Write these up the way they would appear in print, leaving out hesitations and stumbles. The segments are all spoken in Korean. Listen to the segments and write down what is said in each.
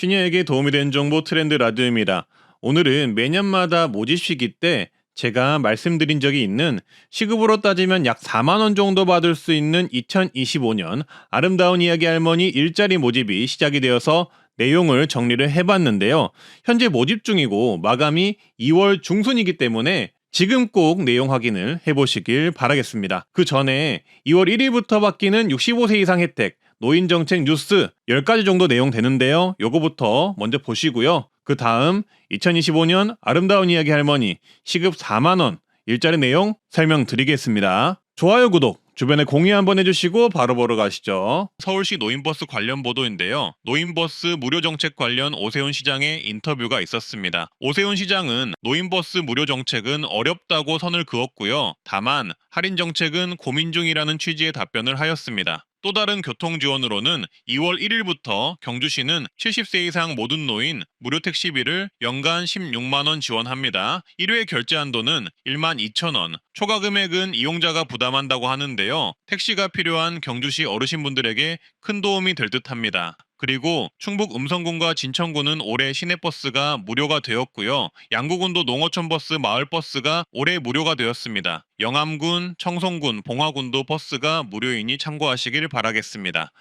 시니어에게 도움이 되는 정보 트렌드 라디오입니다. 오늘은 매년마다 모집 시기 때 제가 말씀드린 적이 있는 시급으로 따지면 약 4만 원 정도 받을 수 있는 2025년 아름다운 이야기 할머니 일자리 모집이 시작이 되어서 내용을 정리를 해봤는데요. 현재 모집 중이고 마감이 2월 중순이기 때문에 지금 꼭 내용 확인을 해보시길 바라겠습니다. 그 전에 2월 1일부터 바뀌는 65세 이상 혜택, 노인정책 뉴스 10가지 정도 내용 되는데요. 요거부터 먼저 보시고요. 그 다음 2025년 아름다운 이야기 할머니 시급 4만원 일자리 내용 설명드리겠습니다. 좋아요, 구독, 주변에 공유 한번 해주시고 바로 보러 가시죠. 서울시 노인버스 관련 보도인데요. 노인버스 무료 정책 관련 오세훈 시장의 인터뷰가 있었습니다. 오세훈 시장은 노인버스 무료 정책은 어렵다고 선을 그었고요. 다만 할인 정책은 고민 중이라는 취지의 답변을 하였습니다. 또 다른 교통 지원으로는 2월 1일부터 경주시는 70세 이상 모든 노인 무료 택시비를 연간 16만 원 지원합니다. 1회 결제 한도는 1만 2천 원, 초과 금액은 이용자가 부담한다고 하는데요. 택시가 필요한 경주시 어르신분들에게 큰 도움이 될 듯합니다. 그리고 충북 음성군과 진천군은 올해 시내버스가 무료가 되었고요. 양구군도 농어촌버스 마을버스가 올해 무료가 되었습니다. 영암군, 청송군, 봉화군도 버스가 무료이니 참고하시길 바라겠습니다.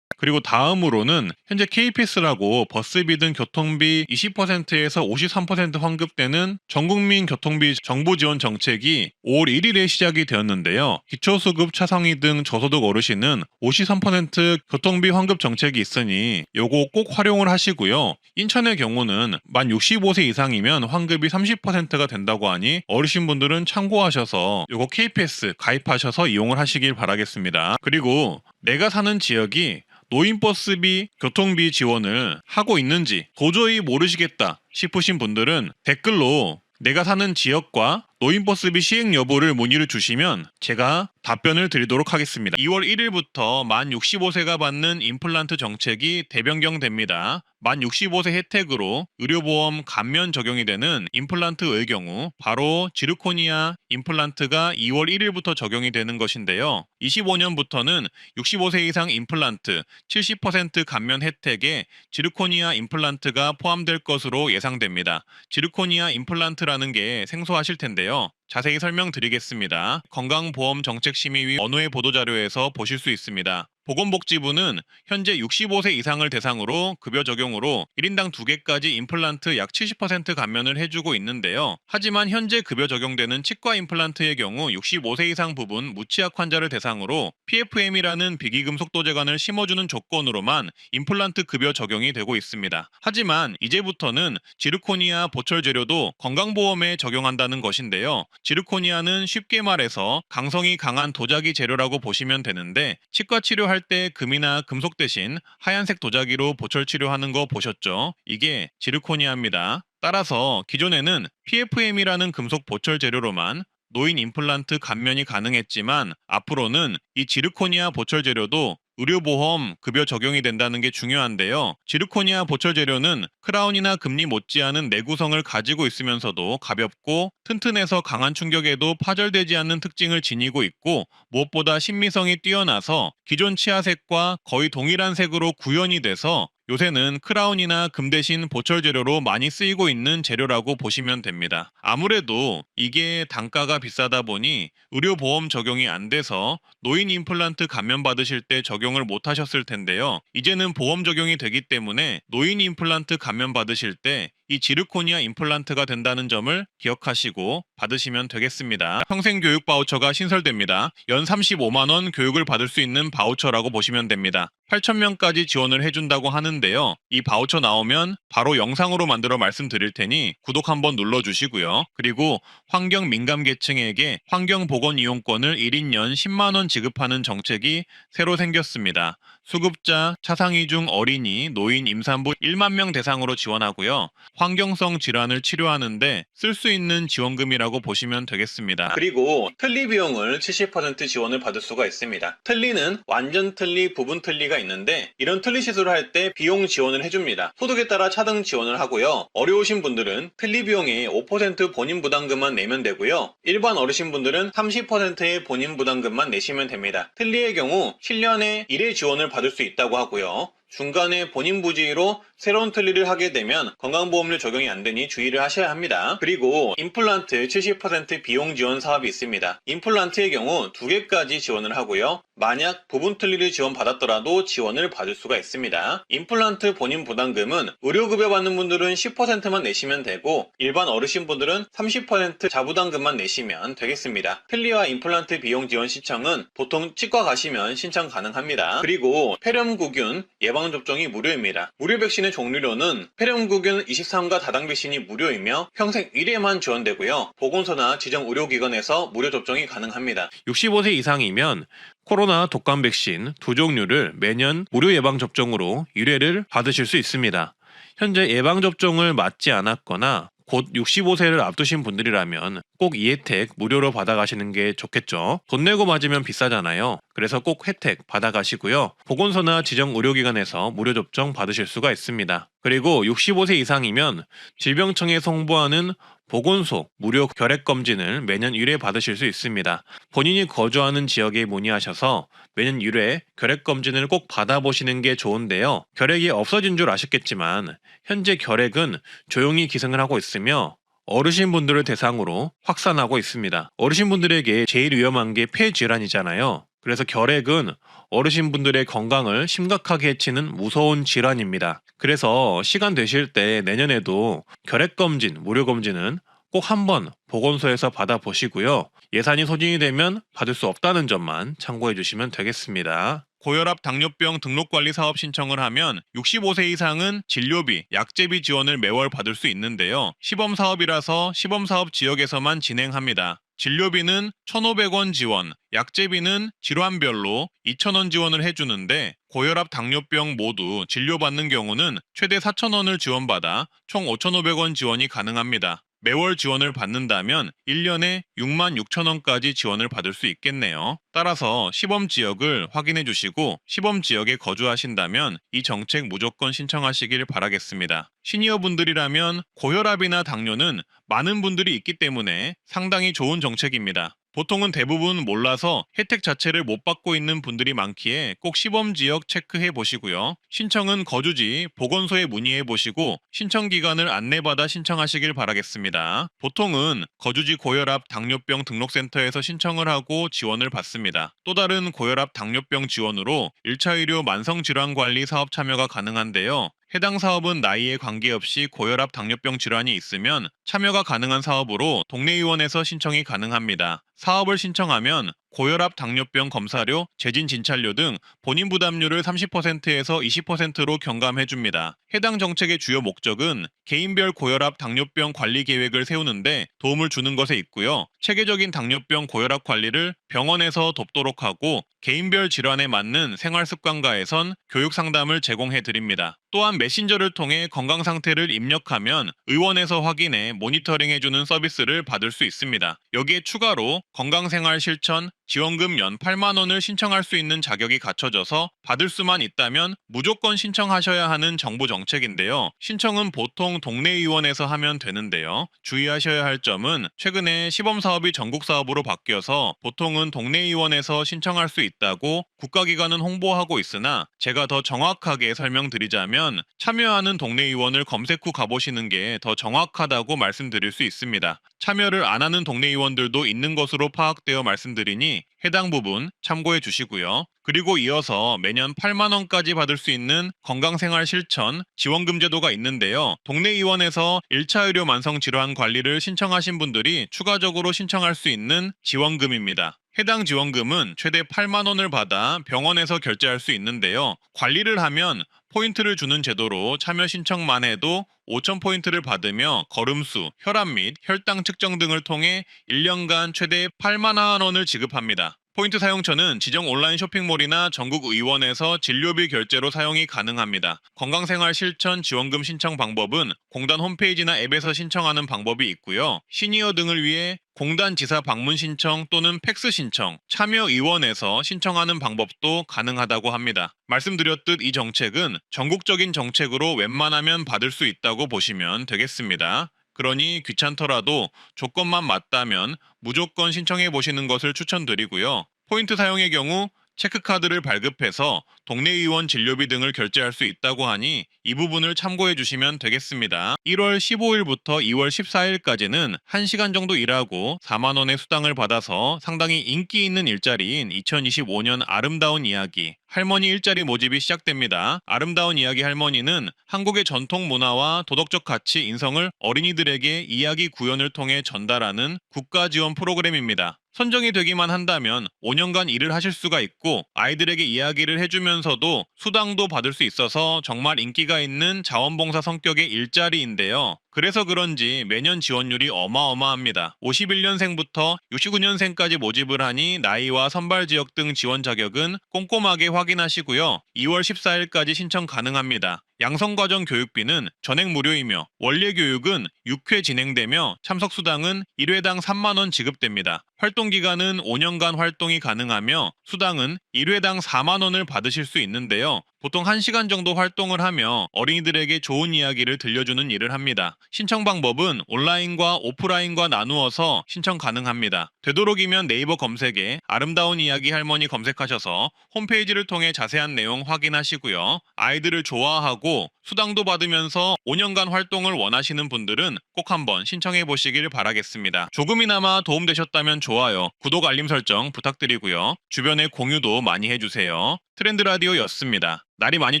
그리고 다음으로는 현재 KPS라고 버스비 등 교통비 20%에서 53% 환급되는 전국민 교통비 정부 지원 정책이 5월 1일에 시작이 되었는데요. 기초수급 차상위 등 저소득 어르신은 53% 교통비 환급 정책이 있으니 요거 꼭 활용을 하시고요. 인천의 경우는 만 65세 이상이면 환급이 30%가 된다고 하니 어르신분들은 참고하셔서 요거 KPS 가입하셔서 이용을 하시길 바라겠습니다. 그리고 내가 사는 지역이 노인버스비, 교통비 지원을 하고 있는지 도저히 모르시겠다 싶으신 분들은 댓글로 내가 사는 지역과 노인버스비 시행 여부를 문의를 주시면 제가 답변을 드리도록 하겠습니다. 2월 1일부터 만 65세가 받는 임플란트 정책이 대변경됩니다. 만 65세 혜택으로 의료보험 감면 적용이 되는 임플란트의 경우 바로 지르코니아 임플란트가 2월 1일부터 적용이 되는 것인데요. 25년부터는 65세 이상 임플란트 70% 감면 혜택에 지르코니아 임플란트가 포함될 것으로 예상됩니다. 지르코니아 임플란트라는 게 생소하실 텐데요. 자세히 설명드리겠습니다. 건강보험정책심의위 언호의 보도자료에서 보실 수 있습니다. 보건복지부는 현재 65세 이상을 대상으로 급여 적용으로 1인당 2개까지 임플란트 약 70% 감면을 해주고 있는데요. 하지만 현재 급여 적용되는 치과 임플란트의 경우 65세 이상 부분 무치약 환자를 대상으로 PFM이라는 비기금속 도제관을 심어주는 조건으로만 임플란트 급여 적용이 되고 있습니다. 하지만 이제부터는 지르코니아 보철 재료도 건강보험에 적용한다는 것인데요. 지르코니아는 쉽게 말해서 강성이 강한 도자기 재료라고 보시면 되는데 치과 치료할 때 금이나 금속 대신 하얀색 도자기로 보철 치료하는 거 보셨죠? 이게 지르코니아입니다. 따라서 기존에는 PFM이라는 금속 보철 재료로만 노인 임플란트 감면이 가능했지만 앞으로는 이 지르코니아 보철 재료도 의료보험 급여 적용이 된다는 게 중요한데요. 지르코니아 보철 재료는 크라운이나 금리 못지않은 내구성을 가지고 있으면서도 가볍고 튼튼해서 강한 충격에도 파절되지 않는 특징을 지니고 있고 무엇보다 신미성이 뛰어나서 기존 치아색과 거의 동일한 색으로 구현이 돼서 요새는 크라운이나 금 대신 보철 재료로 많이 쓰이고 있는 재료라고 보시면 됩니다. 아무래도 이게 단가가 비싸다 보니 의료보험 적용이 안 돼서 노인 임플란트 감면 받으실 때 적용을 못 하셨을 텐데요. 이제는 보험 적용이 되기 때문에 노인 임플란트 감면 받으실 때 이 지르코니아 임플란트가 된다는 점을 기억하시고 받으시면 되겠습니다. 평생교육 바우처가 신설됩니다. 연 35만 원 교육을 받을 수 있는 바우처라고 보시면 됩니다. 8,000명까지 지원을 해준다고 하는데요. 이 바우처 나오면 바로 영상으로 만들어 말씀드릴 테니 구독 한번 눌러주시고요. 그리고 환경 민감 계층에게 환경보건 이용권을 1인 연 10만 원 지급하는 정책이 새로 생겼습니다. 수급자, 차상위 중 어린이, 노인, 임산부 1만 명 대상으로 지원하고요. 환경성 질환을 치료하는데 쓸 수 있는 지원금이라고 보시면 되겠습니다. 그리고 틀니 비용을 70% 지원을 받을 수가 있습니다. 틀니는 완전 틀니, 부분 틀니가 있는데 이런 틀니 시술을 할 때 비용 지원을 해줍니다. 소득에 따라 차등 지원을 하고요. 어려우신 분들은 틀니 비용의 5% 본인 부담금만 내면 되고요. 일반 어르신분들은 30%의 본인 부담금만 내시면 됩니다. 틀니의 경우 7년에 1회 지원을 받을 수 있다고 하고요. 중간에 본인 부지로 새로운 틀니를 하게 되면 건강보험료 적용이 안 되니 주의를 하셔야 합니다. 그리고 임플란트 70% 비용 지원 사업이 있습니다. 임플란트의 경우 2개까지 지원을 하고요. 만약 부분 틀니를 지원받았더라도 지원을 받을 수가 있습니다. 임플란트 본인 부담금은 의료급여 받는 분들은 10%만 내시면 되고 일반 어르신분들은 30% 자부담금만 내시면 되겠습니다. 틀니와 임플란트 비용 지원 신청은 보통 치과 가시면 신청 가능합니다. 그리고 폐렴구균 예방접종이 무료입니다. 무료 백신의 종류로는 폐렴구균 23가 다당 백신이 무료이며 평생 1회만 지원되고요. 보건소나 지정 의료기관에서 무료 접종이 가능합니다. 65세 이상이면 코로나 독감 백신 2종류를 매년 무료 예방접종으로 1회를 받으실 수 있습니다. 현재 예방접종을 맞지 않았거나 곧 65세를 앞두신 분들이라면 꼭 이 혜택 무료로 받아가시는 게 좋겠죠. 돈 내고 맞으면 비싸잖아요. 그래서 꼭 혜택 받아가시고요. 보건소나 지정 의료기관에서 무료 접종 받으실 수가 있습니다. 그리고 65세 이상이면 질병청에서 홍보하는 보건소 무료 결핵검진을 매년 1회 받으실 수 있습니다. 본인이 거주하는 지역에 문의하셔서 매년 1회 결핵검진을 꼭 받아보시는 게 좋은데요. 결핵이 없어진 줄 아셨겠지만 현재 결핵은 조용히 기승을 하고 있으며 어르신분들을 대상으로 확산하고 있습니다. 어르신분들에게 제일 위험한 게 폐질환이잖아요. 그래서 결핵은 어르신분들의 건강을 심각하게 해치는 무서운 질환입니다. 그래서 시간 되실 때 내년에도 결핵검진, 무료검진은 꼭 한번 보건소에서 받아보시고요. 예산이 소진이 되면 받을 수 없다는 점만 참고해 주시면 되겠습니다. 고혈압 당뇨병 등록관리 사업 신청을 하면 65세 이상은 진료비, 약제비 지원을 매월 받을 수 있는데요. 시범사업이라서 시범사업 지역에서만 진행합니다. 진료비는 1,500원 지원, 약제비는 질환별로 2,000원 지원을 해주는데 고혈압 당뇨병 모두 진료받는 경우는 최대 4,000원을 지원받아 총 5,500원 지원이 가능합니다. 매월 지원을 받는다면 1년에 66,000원까지 지원을 받을 수 있겠네요. 따라서 시범 지역을 확인해 주시고 시범 지역에 거주하신다면 이 정책 무조건 신청하시길 바라겠습니다. 시니어분들이라면 고혈압이나 당뇨는 많은 분들이 있기 때문에 상당히 좋은 정책입니다. 보통은 대부분 몰라서 혜택 자체를 못 받고 있는 분들이 많기에 꼭 시범 지역 체크해 보시고요. 신청은 거주지 보건소에 문의해 보시고 신청 기간을 안내받아 신청하시길 바라겠습니다. 보통은 거주지 고혈압 당뇨병 등록센터에서 신청을 하고 지원을 받습니다. 또 다른 고혈압 당뇨병 지원으로 1차 의료 만성질환관리 사업 참여가 가능한데요. 해당 사업은 나이에 관계없이 고혈압 당뇨병 질환이 있으면 참여가 가능한 사업으로 동네 의원에서 신청이 가능합니다. 사업을 신청하면 고혈압 당뇨병 검사료, 재진 진찰료 등 본인 부담료를 30%에서 20%로 경감해줍니다. 해당 정책의 주요 목적은 개인별 고혈압 당뇨병 관리 계획을 세우는데 도움을 주는 것에 있고요. 체계적인 당뇨병 고혈압 관리를 병원에서 돕도록 하고 개인별 질환에 맞는 생활습관가에선 교육 상담을 제공해 드립니다. 또한 메신저를 통해 건강 상태를 입력하면 의원에서 확인해 모니터링해주는 서비스를 받을 수 있습니다. 여기에 추가로 건강생활 실천 지원금 연 8만 원을 신청할 수 있는 자격이 갖춰져서 받을 수만 있다면 무조건 신청하셔야 하는 정부 정책인데요. 신청은 보통 동네 의원에서 하면 되는데요. 주의하셔야 할 점은 최근에 시범사업이 전국사업으로 바뀌어서 보통은 동네 의원에서 신청할 수 있다고 국가기관은 홍보하고 있으나 제가 더 정확하게 설명드리자면 참여하는 동네 의원을 검색 후 가보시는 게 더 정확하다고 말씀드릴 수 있습니다. 참여를 안 하는 동네 의원들도 있는 것으로 파악되어 말씀드리니 해당 부분 참고해 주시고요. 그리고 이어서 매년 8만 원까지 받을 수 있는 건강생활 실천 지원금 제도가 있는데요. 동네 의원에서 1차 의료 만성 질환 관리를 신청하신 분들이 추가적으로 신청할 수 있는 지원금입니다. 해당 지원금은 최대 8만 원을 받아 병원에서 결제할 수 있는데요. 관리를 하면 포인트를 주는 제도로 참여 신청만 해도 5,000포인트를 받으며 걸음수, 혈압 및 혈당 측정 등을 통해 1년간 최대 8만 원을 지급합니다. 포인트 사용처는 지정 온라인 쇼핑몰이나 전국 의원에서 진료비 결제로 사용이 가능합니다. 건강생활 실천 지원금 신청 방법은 공단 홈페이지나 앱에서 신청하는 방법이 있고요. 시니어 등을 위해 공단 지사 방문 신청 또는 팩스 신청, 참여 의원에서 신청하는 방법도 가능하다고 합니다. 말씀드렸듯 이 정책은 전국적인 정책으로 웬만하면 받을 수 있다고 보시면 되겠습니다. 그러니 귀찮더라도 조건만 맞다면 무조건 신청해 보시는 것을 추천드리고요. 포인트 사용의 경우 체크카드를 발급해서 동네 의원 진료비 등을 결제할 수 있다고 하니 이 부분을 참고해 주시면 되겠습니다. 1월 15일부터 2월 14일까지는 1시간 정도 일하고 4만 원의 수당을 받아서 상당히 인기 있는 일자리인 2025년 아름다운 이야기 할머니 일자리 모집이 시작됩니다. 아름다운 이야기 할머니는 한국의 전통 문화와 도덕적 가치 인성을 어린이들에게 이야기 구연을 통해 전달하는 국가 지원 프로그램입니다. 선정이 되기만 한다면 5년간 일을 하실 수가 있고 아이들에게 이야기를 해주면서도 수당도 받을 수 있어서 정말 인기가 있는 자원봉사 성격의 일자리인데요. 그래서 그런지 매년 지원율이 어마어마합니다. 51년생부터 69년생까지 모집을 하니 나이와 선발 지역 등 지원 자격은 꼼꼼하게 확인하시고요. 2월 14일까지 신청 가능합니다. 양성과정 교육비는 전액 무료이며 원래 교육은 6회 진행되며 참석 수당은 1회당 3만 원 지급됩니다. 활동 기간은 5년간 활동이 가능하며 수당은 1회당 4만 원을 받으실 수 있는데요. 보통 1시간 정도 활동을 하며 어린이들에게 좋은 이야기를 들려주는 일을 합니다. 신청 방법은 온라인과 오프라인과 나누어서 신청 가능합니다. 되도록이면 네이버 검색에 아름다운 이야기 할머니 검색하셔서 홈페이지를 통해 자세한 내용 확인하시고요. 아이들을 좋아하고 수당도 받으면서 5년간 활동을 원하시는 분들은 꼭 한번 신청해 보시길 바라겠습니다. 조금이나마 도움되셨다면 좋아요, 구독 알림 설정 부탁드리고요. 주변에 공유도 많이 해주세요. 트렌드 라디오였습니다. 날이 많이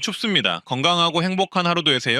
춥습니다. 건강하고 행복한 하루 되세요.